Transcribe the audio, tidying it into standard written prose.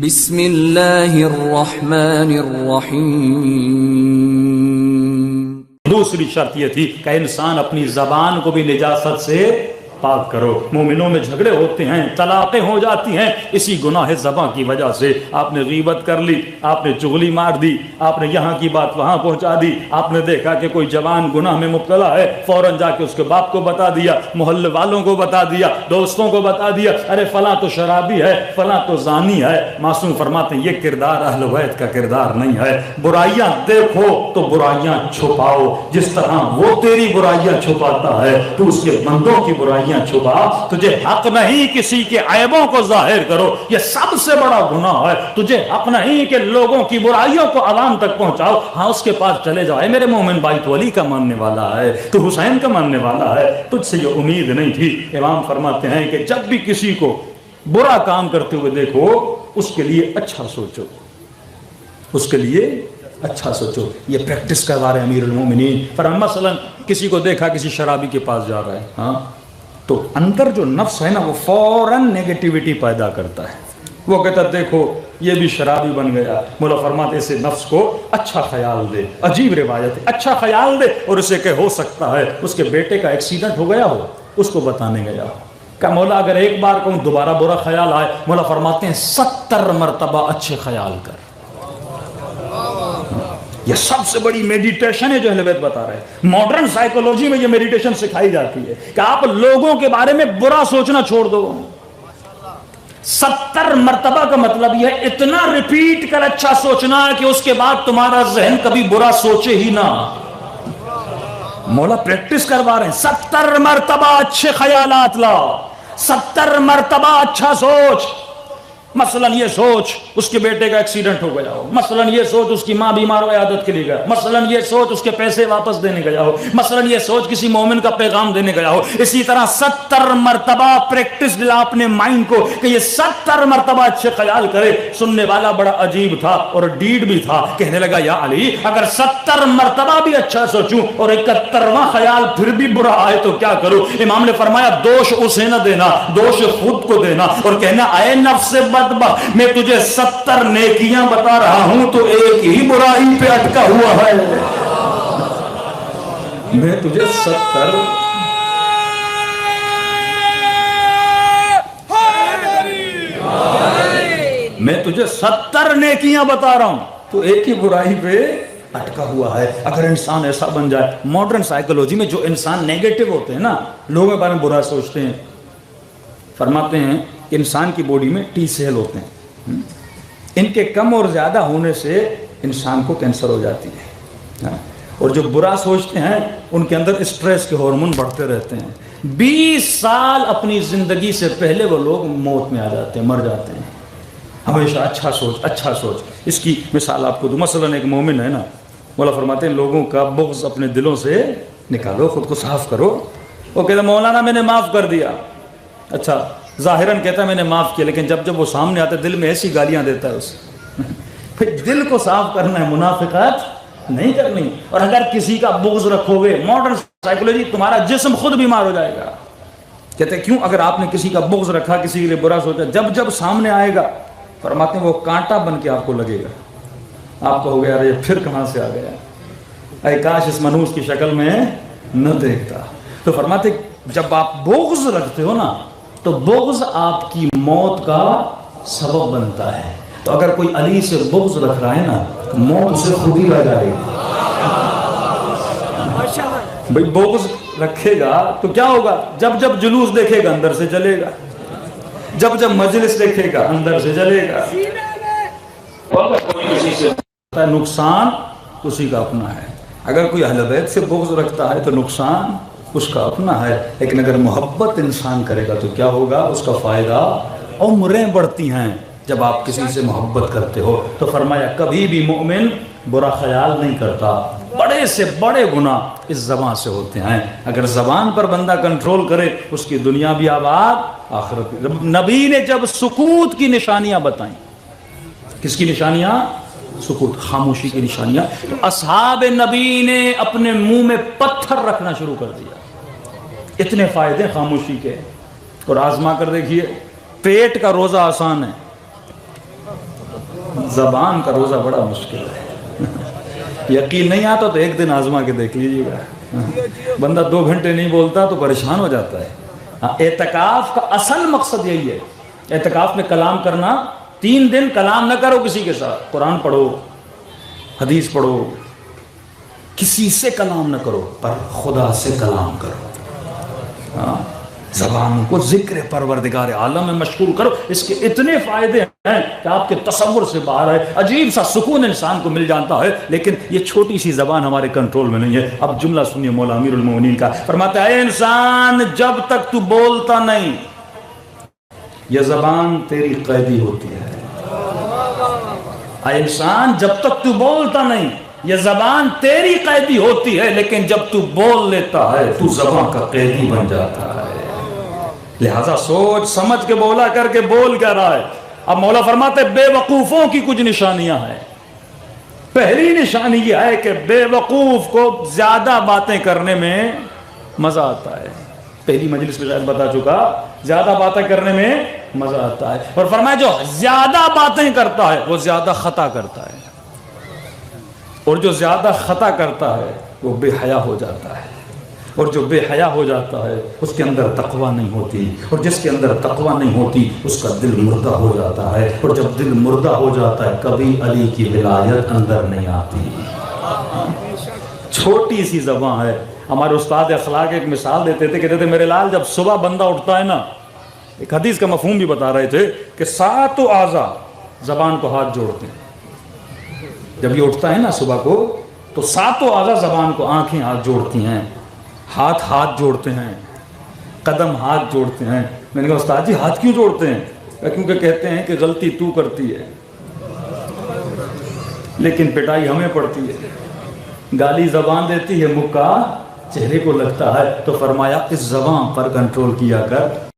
بسم اللہ الرحمن الرحیم۔ دوسری شرط یہ تھی کہ انسان اپنی زبان کو بھی نجاست سے پاک کرو۔ مومنوں میں جھگڑے ہوتے ہیں، طلاقیں ہو جاتی ہیں اسی گناہ زبان کی وجہ سے۔ آپ نے غیبت کر لی، آپ نے چغلی مار دی، آپ نے یہاں کی بات وہاں پہنچا دی، آپ نے دیکھا کہ کوئی جوان گناہ میں مبتلا ہے، فوراً جا کے اس کے باپ کو بتا دیا، محلے والوں کو بتا دیا، دوستوں کو بتا دیا، ارے فلاں تو شرابی ہے، فلاں تو زانی ہے۔ معصوم فرماتے ہیں یہ کردار اہل بیت کا کردار نہیں ہے۔ برائیاں دیکھو تو برائیاں چھپاؤ، جس طرح وہ تیری برائیاں چھپاتا ہے تو اس کے بندوں کی برائیاں چھپا۔ تجھے حق نہیں کسی کے عیبوں کو ظاہر کرو، یہ سب سے بڑا گناہ ہے۔ تجھے حق نہیں کہ لوگوں کی برائیوں کو عوام تک پہنچاؤ۔ ہاں اس کے پاس چلے جاؤ، اے میرے مومن بھائی تو علی کا ماننے والا ہے، تو حسین کا ماننے والا ہے، تجھ سے یہ امید نہیں تھی۔ امام فرماتے ہیں کہ جب بھی کسی کو برا کام کرتے ہوئے دیکھو اس کے لیے اچھا سوچو، اس کے لیے اچھا سوچو۔ یہ پریکٹس کروا رہے امیر المومنین۔ پر مثلا کسی کو دیکھا کسی شرابی کے پاس جا رہا ہے، ہاں تو اندر جو نفس ہے نا وہ فوراً نیگیٹیوٹی پیدا کرتا ہے۔ وہ کہتا دیکھو یہ بھی شرابی بن گیا۔ مولا فرماتے اسے نفس کو اچھا خیال دے۔ عجیب روایت ہے، اچھا خیال دے اور اسے کہ ہو سکتا ہے اس کے بیٹے کا ایکسیڈنٹ ہو گیا ہو، اس کو بتانے گیا ہو۔ کہ مولا اگر ایک بار کہوں دوبارہ برا خیال آئے، مولا فرماتے ہیں 70 مرتبہ اچھے خیال کر۔ یہ سب سے بڑی میڈیٹیشن ہے جو اہل بیت بتا رہے ہیں۔ ماڈرن سائیکولوجی میں یہ میڈیٹیشن سکھائی جاتی ہے کہ آپ لوگوں کے بارے میں برا سوچنا چھوڑ دو۔ 70 مرتبہ کا مطلب یہ ہے اتنا ریپیٹ کر اچھا سوچنا ہے کہ اس کے بعد تمہارا ذہن کبھی برا سوچے ہی نہ۔ مولا پریکٹس کروا رہے ہیں، 70 مرتبہ اچھے خیالات لاؤ، 70 مرتبہ اچھا سوچ۔ مثلا یہ سوچ اس کے بیٹے کا ایکسیڈنٹ ہو گیا ہو، مثلا یہ سوچ اس کی ماں بیمار و عیادت کے لیے گیا، مثلا یہ سوچ اس کے پیسے واپس دینے گیا ہو، مثلا یہ سوچ کسی مومن کا پیغام دینے گیا ہو۔ اسی طرح 70 مرتبہ پریکٹس دلا اپنے مائنڈ کو کہ یہ 70 مرتبہ اچھے خیال کرے۔ سننے والا بڑا عجیب تھا اور ڈیڈ بھی تھا، کہنے لگا یا علی اگر 70 مرتبہ بھی اچھا سوچوں اور 71واں خیال پھر بھی برا آئے تو کیا کروں؟ امام نے فرمایا دوش اسے نہ دینا، دوش خود کو دینا اور کہنا اے نفس میں تجھے 70 نیکیاں بتا رہا ہوں تو ایک ہی برائی پہ اٹکا ہوا ہے۔ میں تجھے 70 نیکیاں بتا رہا ہوں تو ایک ہی برائی پہ اٹکا ہوا ہے۔ اگر انسان ایسا بن جائے، ماڈرن سائیکولوجی میں جو انسان نیگیٹو ہوتے ہیں نا، لوگوں کے بارے میں برا سوچتے ہیں، فرماتے ہیں انسان کی باڈی میں ٹی سیل ہوتے ہیں، ان کے کم اور زیادہ ہونے سے انسان کو کینسر ہو جاتی ہے۔ اور جو برا سوچتے ہیں ان کے اندر اسٹریس کے ہارمون بڑھتے رہتے ہیں۔ 20 سال اپنی زندگی سے پہلے وہ لوگ موت میں آ جاتے ہیں، مر جاتے ہیں۔ ہمیشہ اچھا سوچ، اچھا سوچ۔ اس کی مثال آپ کو دوں، مثلا ایک مومن ہے نا، مولا فرماتے ہیں لوگوں کا بغض اپنے دلوں سے نکالو، خود کو صاف کرو۔ وہ کہتا مولانا میں نے معاف کر دیا، اچھا ظاہراً کہتا ہے میں نے معاف کیا، لیکن جب جب وہ سامنے آتا ہے دل میں ایسی گالیاں دیتا ہے اسے۔ پھر دل کو صاف کرنا ہے، منافقت نہیں کرنی۔ اور اگر کسی کا بغض رکھو گے، ماڈرن سائیکولوجی، تمہارا جسم خود بیمار ہو جائے گا۔ کہتے ہیں کیوں؟ اگر آپ نے کسی کا بغض رکھا، کسی کے لیے برا سوچا، جب جب سامنے آئے گا فرماتے ہیں وہ کانٹا بن کے آپ کو لگے گا، آپ کو ہو گیا یہ پھر کہاں سے آ گیا، اے کاش اس منحوس کی شکل میں نہ دیکھتا۔ تو فرماتے جب آپ بغض رکھتے ہو نا تو بغض آپ کی موت کا سبب بنتا ہے۔ تو اگر کوئی علی سے بغض رکھ رہا ہے نا، موت اسے خود ہی لگ جائے گی۔ بھئی بغض رکھے گا تو کیا ہوگا؟ جب جب جلوس دیکھے گا اندر سے جلے گا، جب جب مجلس دیکھے گا اندر سے جلے گا۔ اور کوئی کسی سے نقصان اسی کا اپنا ہے۔ اگر کوئی اہل بیت سے بغض رکھتا ہے تو نقصان اس کا اپنا ہے، لیکن اگر محبت انسان کرے گا تو کیا ہوگا؟ اس کا فائدہ، عمریں بڑھتی ہیں جب آپ کسی سے محبت کرتے ہو۔ تو فرمایا کبھی بھی مومن برا خیال نہیں کرتا۔ بڑے سے بڑے گناہ اس زبان سے ہوتے ہیں۔ اگر زبان پر بندہ کنٹرول کرے اس کی دنیا بھی آباد، آخرت بھی۔ نبی نے جب سکوت کی نشانیاں بتائیں، کس کی نشانیاں؟ سکوت، خاموشی کی نشانیاں، تو اصحاب نبی نے اپنے منہ میں پتھر رکھنا شروع کر دیا۔ اتنے فائدے خاموشی کے، اور آزما کر دیکھیے، پیٹ کا روزہ آسان ہے، زبان کا روزہ بڑا مشکل ہے. یقین نہیں آتا تو ایک دن آزما کے دیکھ لیجیے گا. بندہ 2 گھنٹے نہیں بولتا تو پریشان ہو جاتا ہے. اعتکاف کا اصل مقصد یہی ہے. اعتکاف میں کلام کرنا، 3 دن کلام نہ کرو کسی کے ساتھ. قرآن پڑھو، حدیث پڑھو، کسی سے کلام نہ کرو، پر خدا سے کلام کرو. زبان کو ذکر پروردگار عالم میں مشغول کرو. اس کے اتنے فائدے ہیں کہ آپ کے تصور سے باہر ہے. عجیب سا سکون انسان کو مل جاتا ہے. لیکن یہ چھوٹی سی زبان ہمارے کنٹرول میں نہیں ہے. اب جملہ سنیے مولا امیر المومنین کا. فرماتا ہے اے انسان جب تک تو بولتا نہیں یہ زبان تیری قیدی ہوتی ہے. اے انسان جب تک تو بولتا نہیں یہ زبان تیری قیدی ہوتی ہے، لیکن جب تو بول لیتا ہے تو زبان کا قیدی بن جاتا ہے. لہذا سوچ سمجھ کے بولا کر کے بول کیا رہا ہے. اب مولا فرماتے بے وقوفوں کی کچھ نشانیاں ہیں. پہلی نشانی یہ ہے کہ بے وقوف کو زیادہ باتیں کرنے میں مزہ آتا ہے. پہلی مجلس میں شاید بتا چکا، زیادہ باتیں کرنے میں مزہ آتا ہے. اور فرمایا جو زیادہ باتیں کرتا ہے وہ زیادہ خطا کرتا ہے، اور جو زیادہ خطا کرتا ہے وہ بے حیا ہو جاتا ہے. اور جو بے حیا ہو جاتا ہے اس کے اندر تقویٰ نہیں ہوتی، اور جس کے اندر تقویٰ نہیں ہوتی اس کا دل مردہ ہو جاتا ہے. اور جب دل مردہ ہو جاتا ہے کبھی علی کی ولایت اندر نہیں آتی. چھوٹی سی زبان ہے. ہمارے استاد اخلاق ایک مثال دیتے تھے، کہتے تھے میرے لال جب صبح بندہ اٹھتا ہے نا، ایک حدیث کا مفہوم بھی بتا رہے تھے کہ 7 اعضاء زبان کو ہاتھ جوڑتے ہیں. جب یہ اٹھتا ہے نا صبح کو تو 7 اعضاء زبان کو، آنکھیں ہاتھ جوڑتی ہیں، ہاتھ جوڑتے ہیں، قدم ہاتھ جوڑتے ہیں. میں نے کہا استاد جی ہاتھ کیوں جوڑتے ہیں؟ کیونکہ کہتے ہیں کہ غلطی تو کرتی ہے لیکن پٹائی ہمیں پڑتی ہے. گالی زبان دیتی ہے، مکہ چہرے کو لگتا ہے. تو فرمایا اس زبان پر کنٹرول کیا کر.